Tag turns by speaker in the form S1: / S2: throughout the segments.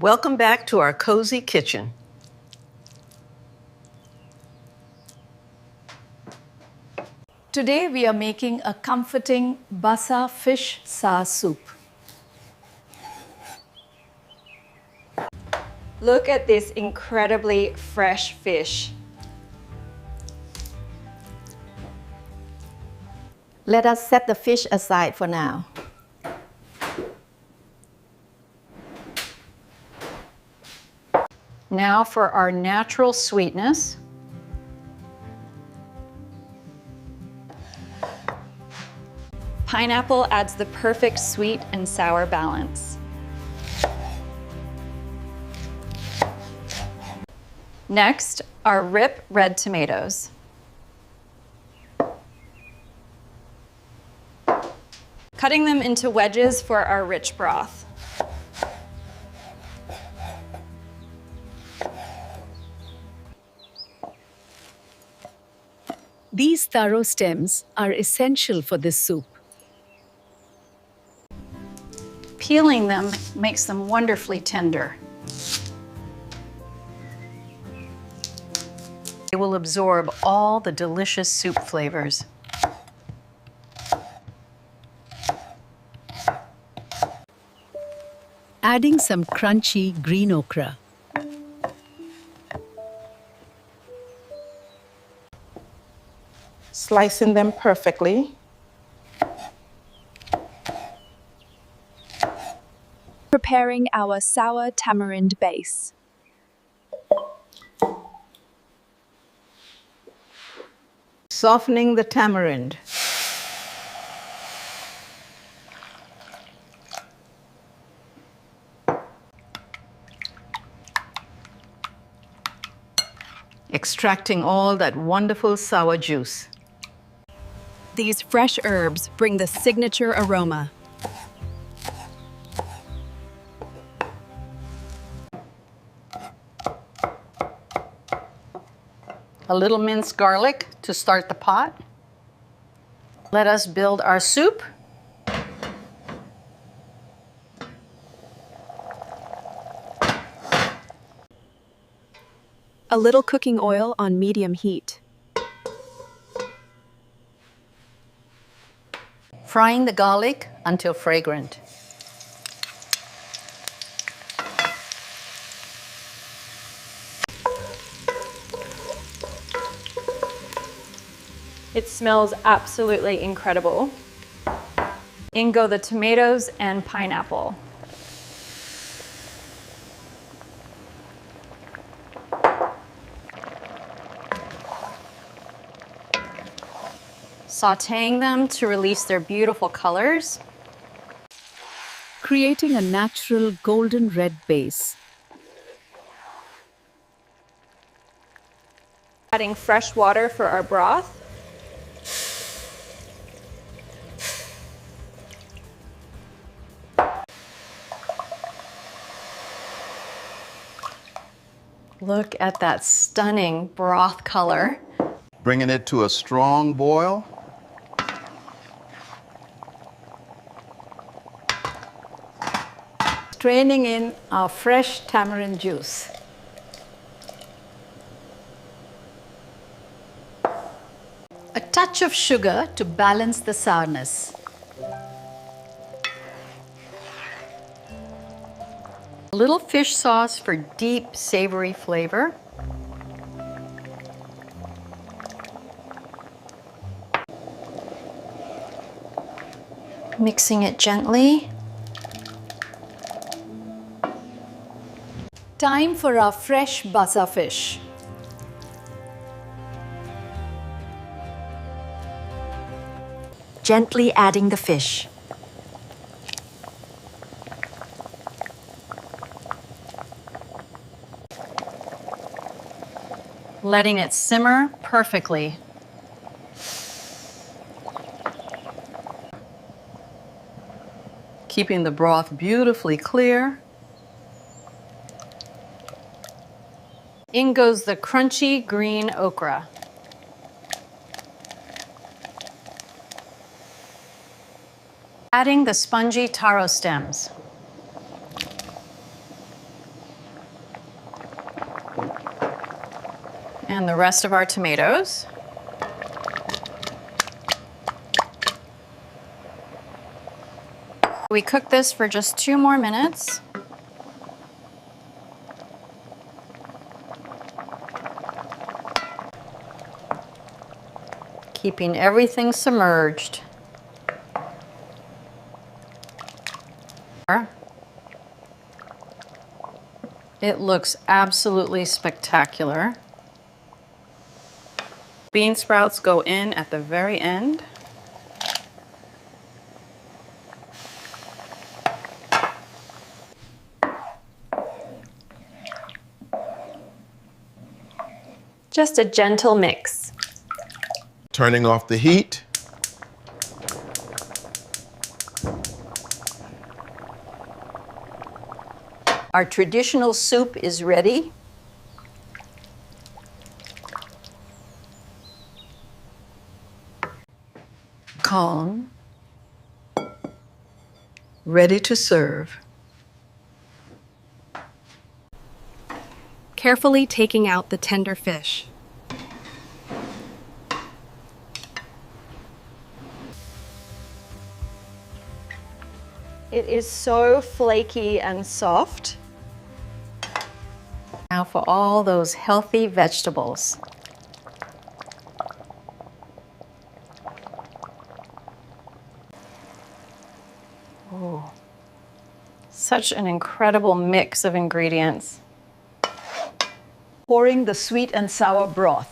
S1: Welcome back to our cozy kitchen.
S2: Today we are making a comforting Basa fish sa soup.
S3: Look at this incredibly fresh fish.
S2: Let us set the fish aside for now.
S1: Now for our natural sweetness.
S3: Pineapple adds the perfect sweet and sour balance. Next are rip red tomatoes. Cutting them into wedges for our rich broth.
S4: These taro stems are essential for this soup.
S1: Peeling them makes them wonderfully tender. They will absorb all the delicious soup flavors.
S4: Adding some crunchy green okra.
S5: Slicing them perfectly.
S6: Preparing our sour tamarind base.
S2: Softening the tamarind. Extracting all that wonderful sour juice.
S6: These fresh herbs bring the signature aroma.
S1: A little minced garlic to start the pot. Let us build our soup.
S6: A little cooking oil on medium heat.
S1: Frying the garlic until fragrant.
S3: It smells absolutely incredible. In go the tomatoes and pineapple. Sautéing them to release their beautiful colors.
S4: Creating a natural golden red base.
S3: Adding fresh water for our broth. Look at that stunning broth color.
S7: Bringing it to a strong boil.
S2: Straining in our fresh tamarind juice. A touch of sugar to balance the sourness.
S1: A little fish sauce for deep, savory flavor. Mixing it gently.
S2: Time for our fresh basa fish.
S8: Gently adding the fish.
S1: Letting it simmer perfectly. Keeping the broth beautifully clear. In goes the crunchy green okra. Adding the spongy taro stems. And the rest of our tomatoes. We cook this for just 2 more minutes. Keeping everything submerged. It looks absolutely spectacular. Bean sprouts go in at the very end.
S3: Just a gentle mix.
S8: Turning off the heat.
S1: Our traditional soup is ready. Calm. Ready to serve.
S6: Carefully taking out the tender fish.
S3: It is so flaky and soft.
S1: Now for all those healthy vegetables. Oh, such an incredible mix of ingredients.
S9: Pouring the sweet and sour broth.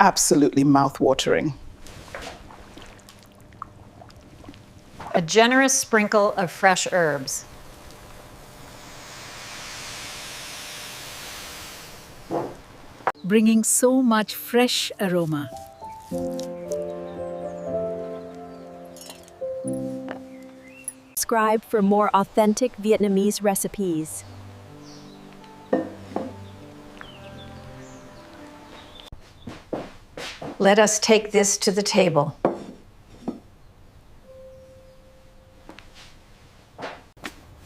S5: Absolutely mouth-watering.
S1: A generous sprinkle of fresh herbs.
S4: bringing so much fresh aroma.
S6: Subscribe for more authentic Vietnamese recipes.
S1: Let us take this to the table.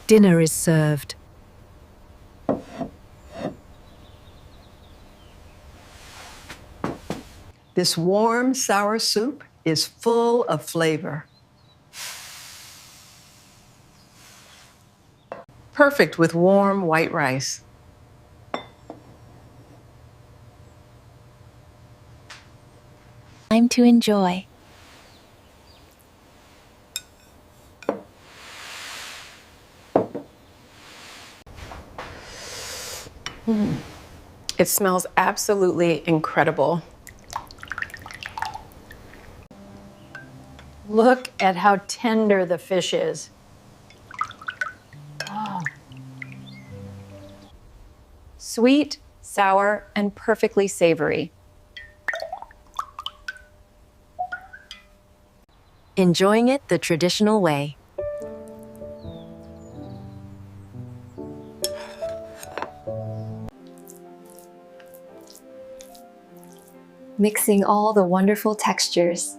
S4: Dinner is served.
S9: This warm, sour soup is full of flavor. Perfect with warm white rice.
S6: Time to enjoy.
S1: It smells absolutely incredible. Look at how tender the fish is. Oh.
S3: Sweet, sour, and perfectly savory.
S6: Enjoying it the traditional way.
S10: Mixing all the wonderful textures.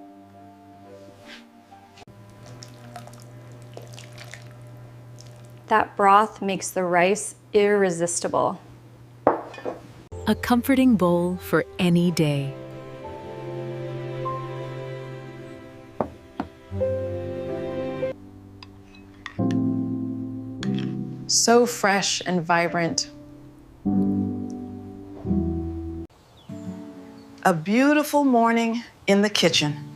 S3: That broth makes the rice irresistible.
S4: A comforting bowl for any day.
S2: So fresh and vibrant. A beautiful morning in the kitchen.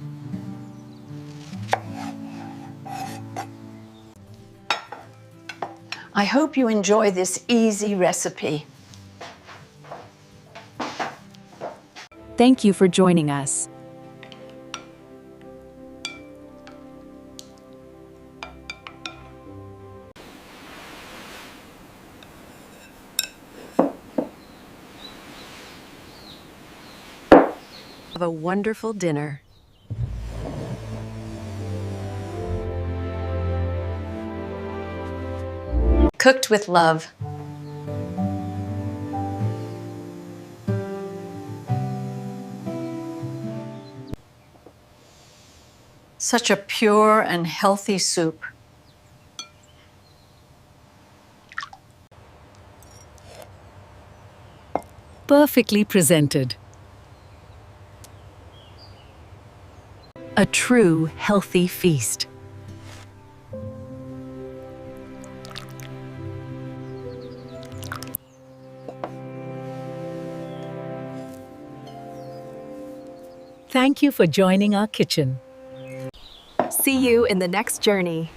S2: I hope you enjoy this easy recipe.
S6: Thank you for joining us. Have a wonderful dinner.
S1: Cooked with love. Such a pure and healthy soup.
S4: Perfectly presented. A true healthy feast. Thank you for joining our kitchen.
S6: See you in the next journey.